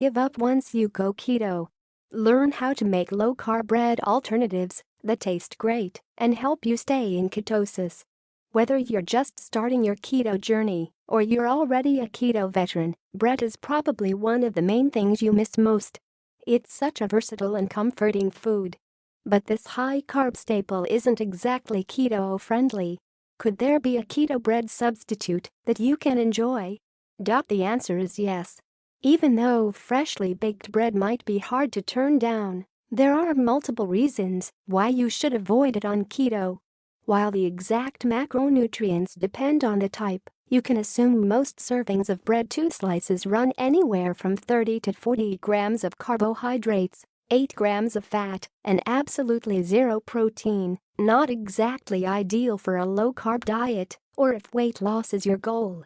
give up once you go keto. Learn how to make low-carb bread alternatives that taste great and help you stay in ketosis. Whether you're just starting your keto journey or you're already a keto veteran, bread is probably one of the main things you miss most. It's such a versatile and comforting food. But this high-carb staple isn't exactly keto-friendly. Could there be a keto bread substitute that you can enjoy? The answer is yes. Even though freshly baked bread might be hard to turn down, there are multiple reasons why you should avoid it on keto. While the exact macronutrients depend on the type, you can assume most servings of bread 2 slices run anywhere from 30 to 40 grams of carbohydrates, 8 grams of fat, and absolutely zero protein. Not exactly ideal for a low-carb diet or if weight loss is your goal.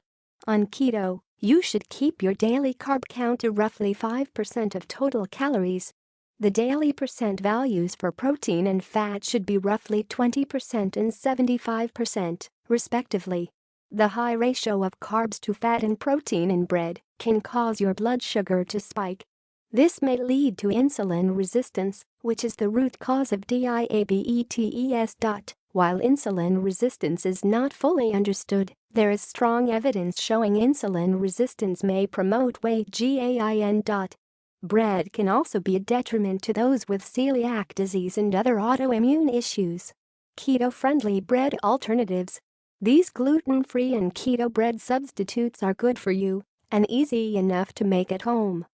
On keto, you should keep your daily carb count to roughly 5% of total calories. The daily percent values for protein and fat should be roughly 20% and 75%, respectively. The high ratio of carbs to fat and protein in bread can cause your blood sugar to spike. This may lead to insulin resistance, which is the root cause of diabetes. While insulin resistance is not fully understood, there is strong evidence showing insulin resistance may promote weight gain. Bread can also be a detriment to those with celiac disease and other autoimmune issues. Keto-friendly bread alternatives. These gluten-free and keto bread substitutes are good for you and easy enough to make at home.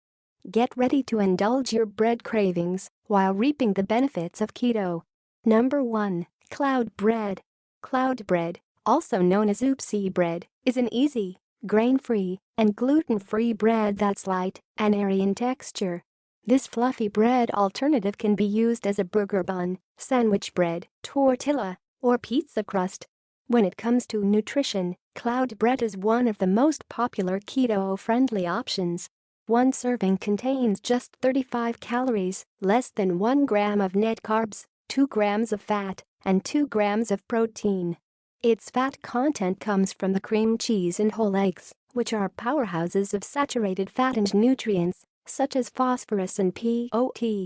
Get ready to indulge your bread cravings while reaping the benefits of keto. Number 1. Cloud bread. Cloud bread, also known as oopsie bread, is an easy, grain-free, and gluten-free bread that's light and airy in texture. This fluffy bread alternative can be used as a burger bun, sandwich bread, tortilla, or pizza crust. When it comes to nutrition, cloud bread is one of the most popular keto-friendly options. One serving contains just 35 calories, less than 1 gram of net carbs, 2 grams of fat, and 2 grams of protein. Its fat content comes from the cream cheese and whole eggs, which are powerhouses of saturated fat and nutrients, such as phosphorus and potassium.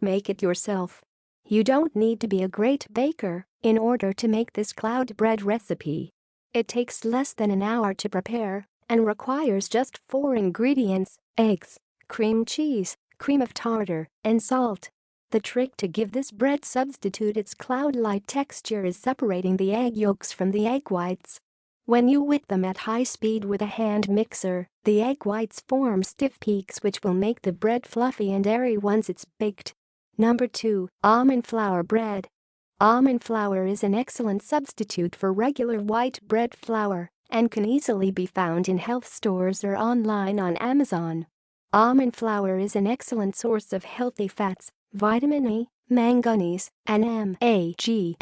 Make it yourself. You don't need to be a great baker in order to make this cloud bread recipe. It takes less than an hour to prepare and requires just 4 ingredients: eggs, cream cheese, cream of tartar, and salt. The trick to give this bread substitute its cloud-like texture is separating the egg yolks from the egg whites. When you whip them at high speed with a hand mixer, the egg whites form stiff peaks which will make the bread fluffy and airy once it's baked. Number 2. Almond flour bread. Almond flour is an excellent substitute for regular white bread flour and can easily be found in health stores or online on Amazon. Almond flour is an excellent source of healthy fats, vitamin E, manganese, and magnesium.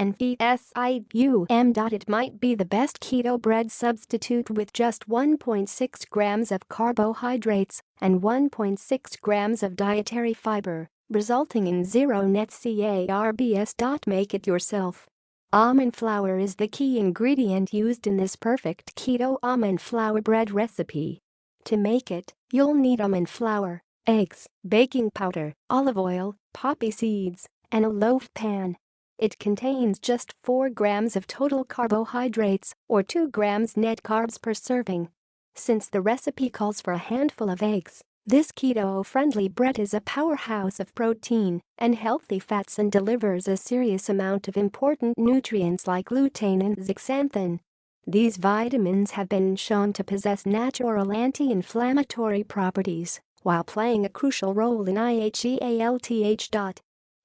It might be the best keto bread substitute with just 1.6 grams of carbohydrates and 1.6 grams of dietary fiber, resulting in 0 net carbs. Make it yourself. Almond flour is the key ingredient used in this perfect keto almond flour bread recipe. To make it, you'll need almond flour, eggs, baking powder, olive oil, poppy seeds, and a loaf pan. It contains just 4 grams of total carbohydrates or 2 grams net carbs per serving. Since the recipe calls for a handful of eggs, this keto-friendly bread is a powerhouse of protein and healthy fats and delivers a serious amount of important nutrients like lutein and zeaxanthin. These vitamins have been shown to possess natural anti-inflammatory properties while playing a crucial role in health.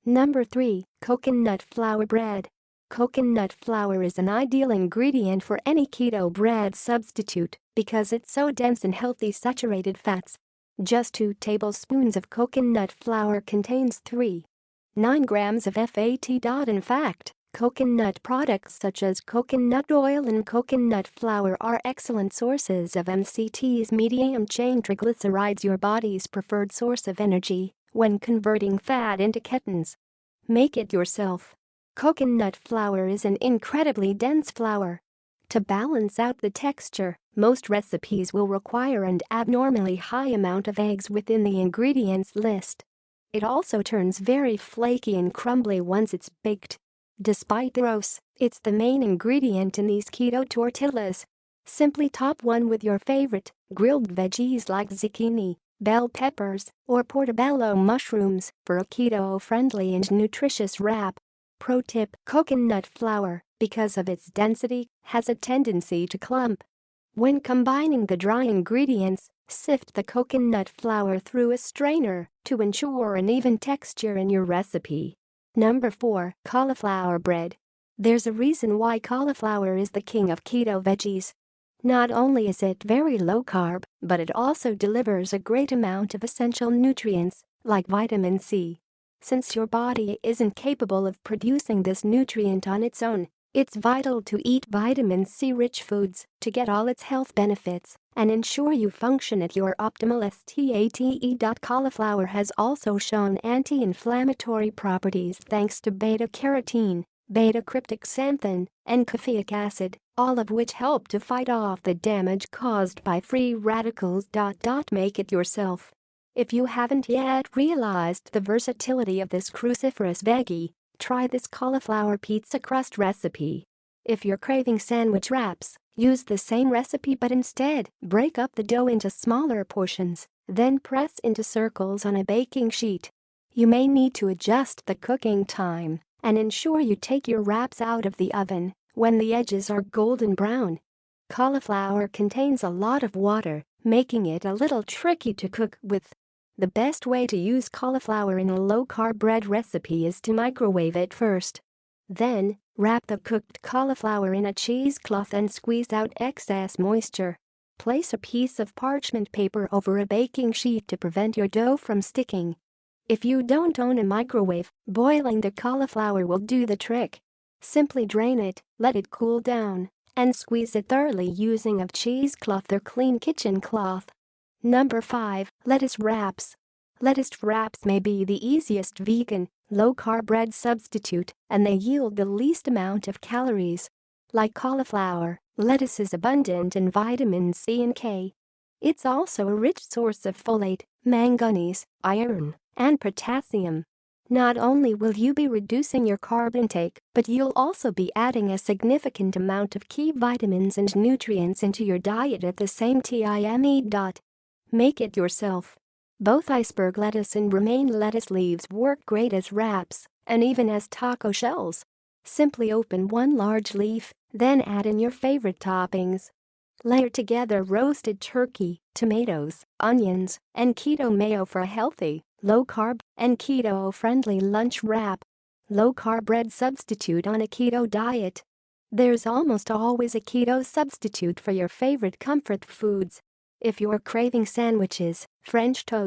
Number 3. Coconut flour bread. Coconut flour is an ideal ingredient for any keto bread substitute because it's so dense in healthy saturated fats. Just 2 tablespoons of coconut flour contains 3.9 grams of fat. In fact, coconut products such as coconut oil and coconut flour are excellent sources of MCTs, medium-chain triglycerides, your body's preferred source of energy when converting fat into ketones. Make it yourself. Coconut flour is an incredibly dense flour. To balance out the texture, most recipes will require an abnormally high amount of eggs within the ingredients list. It also turns very flaky and crumbly once it's baked. Despite the gross, it's the main ingredient in these keto tortillas. Simply top one with your favorite grilled veggies like zucchini, bell peppers, or portobello mushrooms for a keto-friendly and nutritious wrap. Pro tip: coconut flour, because of its density, has a tendency to clump. When combining the dry ingredients, sift the coconut flour through a strainer to ensure an even texture in your recipe. Number 4. Cauliflower bread. There's a reason why cauliflower is the king of keto veggies. Not only is it very low carb, but it also delivers a great amount of essential nutrients, like vitamin C. Since your body isn't capable of producing this nutrient on its own, it's vital to eat vitamin C-rich foods to get all its health benefits and ensure you function at your optimal state. Cauliflower has also shown anti-inflammatory properties thanks to beta-carotene, beta-cryptoxanthin, and caffeic acid, all of which help to fight off the damage caused by free radicals. Make it yourself. If you haven't yet realized the versatility of this cruciferous veggie, try this cauliflower pizza crust recipe. If you're craving sandwich wraps, use the same recipe but instead break up the dough into smaller portions, then press into circles on a baking sheet. You may need to adjust the cooking time and ensure you take your wraps out of the oven when the edges are golden brown. Cauliflower contains a lot of water, making it a little tricky to cook with. The best way to use cauliflower in a low-carb bread recipe is to microwave it first. Then, wrap the cooked cauliflower in a cheesecloth and squeeze out excess moisture. Place a piece of parchment paper over a baking sheet to prevent your dough from sticking. If you don't own a microwave, boiling the cauliflower will do the trick. Simply drain it, let it cool down, and squeeze it thoroughly using a cheesecloth or clean kitchen cloth. Number 5. Lettuce wraps. Lettuce wraps may be the easiest vegan, low-carb bread substitute, and they yield the least amount of calories. Like cauliflower, lettuce is abundant in vitamin C and K. It's also a rich source of folate, manganese, iron, and potassium. Not only will you be reducing your carb intake, but you'll also be adding a significant amount of key vitamins and nutrients into your diet at the same time. Make it yourself. Both iceberg lettuce and romaine lettuce leaves work great as wraps and even as taco shells. Simply open one large leaf, then add in your favorite toppings. Layer together roasted turkey, tomatoes, onions, and keto mayo for a healthy, low-carb, and keto-friendly lunch wrap. Low-carb bread substitute on a keto diet. There's almost always a keto substitute for your favorite comfort foods. If you're craving sandwiches, French toast,